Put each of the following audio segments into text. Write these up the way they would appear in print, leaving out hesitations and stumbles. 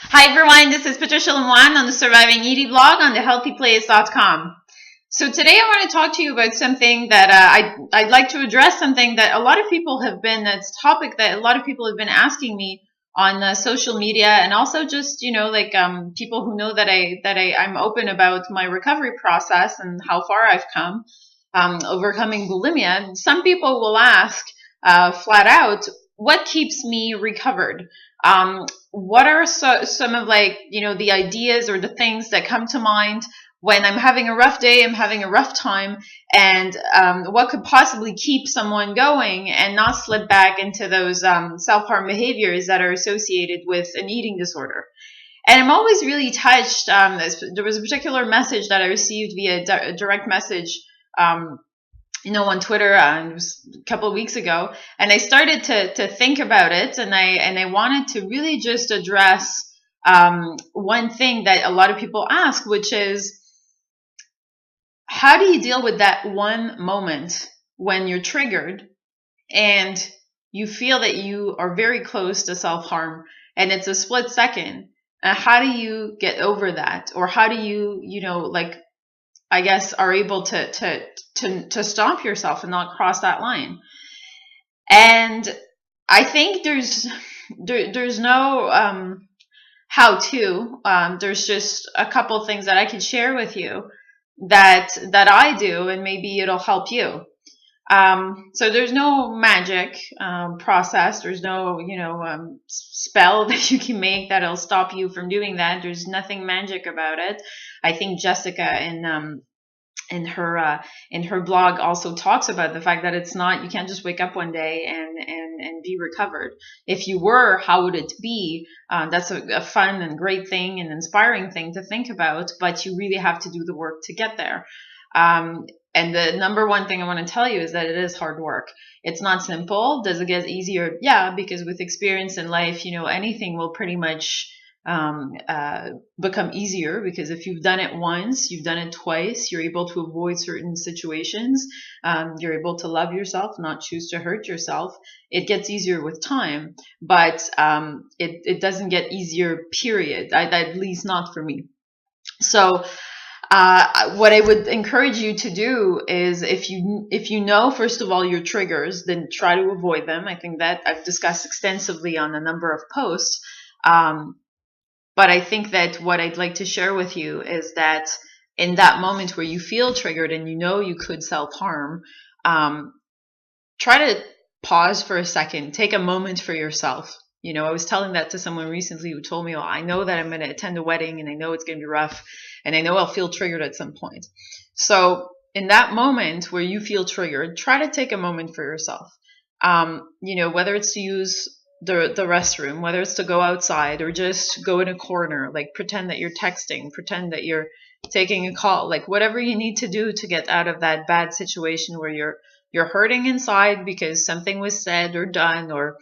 Hi everyone, this is Patricia Lemoine on the Surviving Edie blog on the HealthyPlace.com. So today I want to talk to you about something that I'd like to address, something that a lot of people have been, that's a topic that a lot of people have been asking me on social media, and also just, people who know that I'm open about my recovery process and how far I've come, overcoming bulimia. Some people will ask flat out, what keeps me recovered? What are some of the ideas or the things that come to mind when I'm having a rough day, I'm having a rough time, and what could possibly keep someone going and not slip back into those self-harm behaviors that are associated with an eating disorder. And I'm always really touched. There was a particular message that I received via direct message, on Twitter, it was a couple of weeks ago, and I started to think about it, and I wanted to really just address one thing that a lot of people ask, which is, how do you deal with that one moment when you're triggered and you feel that you are very close to self-harm and it's a split second? How do you get over that? Or how do you, I guess, are able to stop yourself and not cross that line? And I think there's no how to. There's just a couple things that I could share with you that I do, and maybe it'll help you. So there's no magic process. There's no spell that you can make that'll stop you from doing that. There's nothing magic about it. I think Jessica in her blog also talks about the fact that it's not, you can't just wake up one day and be recovered. If you were, how would it be? That's a fun and great thing and inspiring thing to think about, but you really have to do the work to get there. And the number one thing I want to tell you is that it is hard work. It's not simple. Does it get easier? Yeah, because with experience in life, anything will pretty much become easier, because if you've done it once, you've done it twice, you're able to avoid certain situations. You're able to love yourself, not choose to hurt yourself. It gets easier with time, but it doesn't get easier, period. At least not for me. So what I would encourage you to do is, if you know, first of all, your triggers, then try to avoid them. I think that I've discussed extensively on a number of posts. But I think that what I'd like to share with you is that in that moment where you feel triggered and you could self-harm, try to pause for a second, take a moment for yourself. I was telling that to someone recently who told me, well, I know that I'm going to attend a wedding and I know it's going to be rough and I know I'll feel triggered at some point. So in that moment where you feel triggered, try to take a moment for yourself. Whether it's to use the restroom, whether it's to go outside or just go in a corner, like pretend that you're texting, pretend that you're taking a call, like whatever you need to do to get out of that bad situation where you're hurting inside because something was said or done, or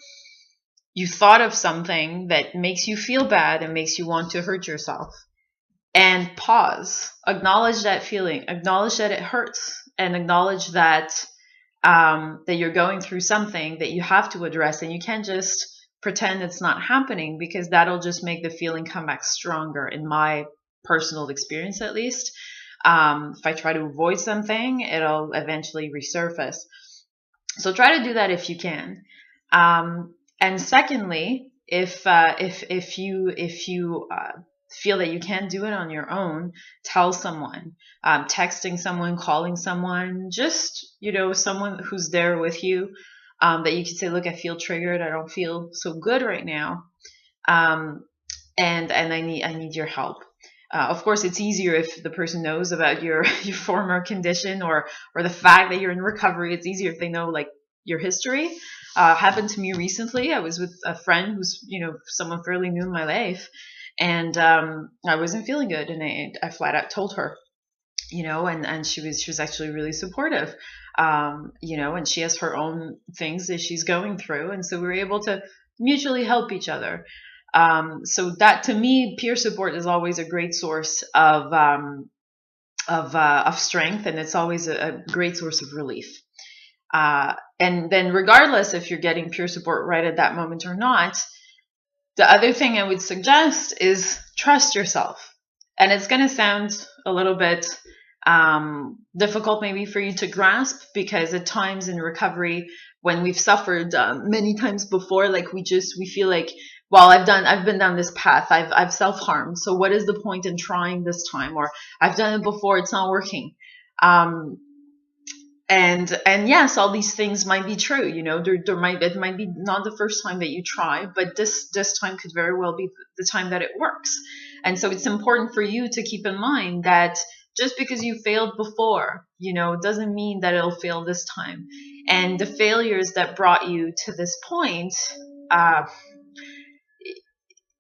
you thought of something that makes you feel bad and makes you want to hurt yourself. And pause, acknowledge that feeling, acknowledge that it hurts, and acknowledge that that you're going through something that you have to address, and you can't just pretend it's not happening, because that'll just make the feeling come back stronger, in my personal experience at least. If I try to avoid something, it'll eventually resurface. So try to do that if you can. And secondly, if you feel that you can't do it on your own, tell someone, texting someone, calling someone, just, someone who's there with you, that you can say, look, I feel triggered. I don't feel so good right now. And I need your help. Of course, it's easier if the person knows about your former condition or the fact that you're in recovery. It's easier if they know your history. Happened to me recently. I was with a friend who's, someone fairly new in my life. And I wasn't feeling good, and I flat out told her, and she was actually really supportive, and she has her own things that she's going through, and so we were able to mutually help each other. So that, to me, peer support is always a great source of strength, and it's always a great source of relief. And then regardless if you're getting peer support right at that moment or not, The other thing I would suggest is trust yourself. And it's going to sound a little bit difficult maybe for you to grasp, because at times in recovery, when we've suffered many times before, like we feel like, well, I've been down this path. I've self-harmed. So what is the point in trying this time? Or I've done it before. It's not working. And yes, all these things might be true. It might be not the first time that you try, but this time could very well be the time that it works. And so it's important for you to keep in mind that just because you failed before, doesn't mean that it'll fail this time. And the failures that brought you to this point,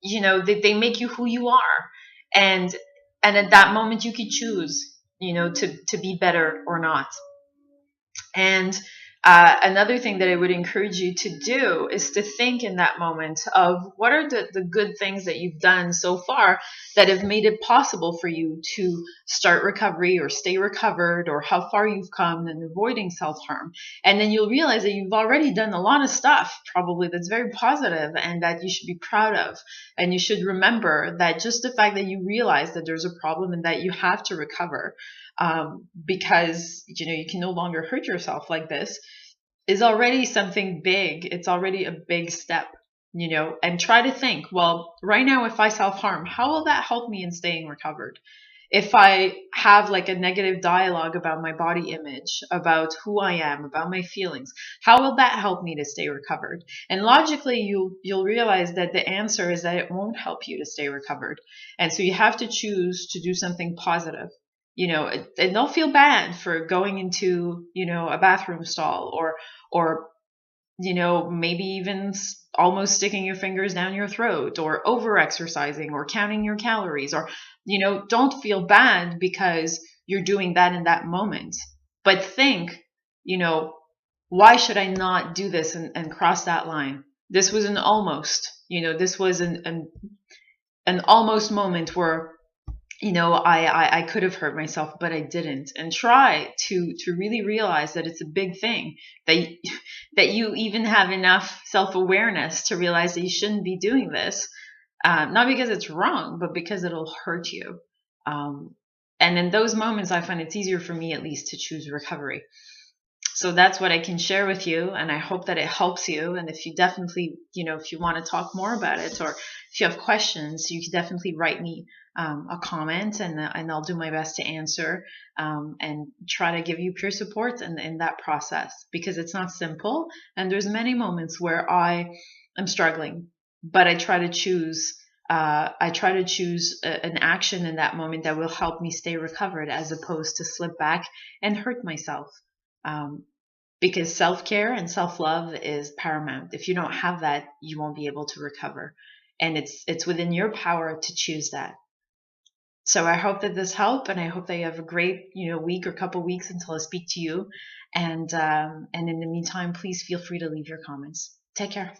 they make you who you are. And at that moment you could choose, to be better or not. And another thing that I would encourage you to do is to think in that moment of what are the good things that you've done so far that have made it possible for you to start recovery or stay recovered, or how far you've come in avoiding self-harm. And then you'll realize that you've already done a lot of stuff probably that's very positive and that you should be proud of. And you should remember that just the fact that you realize that there's a problem and that you have to recover, because you can no longer hurt yourself like this, is already something big. It's already a big step, and try to think, well, right now, if I self-harm, how will that help me in staying recovered? If I have like a negative dialogue about my body image, about who I am, about my feelings, how will that help me to stay recovered? And logically, you'll realize that the answer is that it won't help you to stay recovered. And so you have to choose to do something positive. And don't feel bad for going into, a bathroom stall, or, maybe even almost sticking your fingers down your throat, or over exercising, or counting your calories, or, don't feel bad because you're doing that in that moment. But think, why should I not do this and cross that line? This was an almost, this was an almost moment where, I could have hurt myself, but I didn't. And try to really realize that it's a big thing, that you even have enough self-awareness to realize that you shouldn't be doing this, not because it's wrong, but because it'll hurt you. And in those moments, I find it's easier for me, at least, to choose recovery. So that's what I can share with you, and I hope that it helps you. And if you definitely, if you want to talk more about it, or if you have questions, you can definitely write me a comment, and I'll do my best to answer, and try to give you peer support in that process, because it's not simple, and there's many moments where I am struggling, but I try to choose an action in that moment that will help me stay recovered, as opposed to slip back and hurt myself. Because self-care and self-love is paramount. If you don't have that, you won't be able to recover. And it's within your power to choose that. So I hope that this helped, and I hope that you have a great, week or couple weeks until I speak to you. And in the meantime, please feel free to leave your comments. Take care.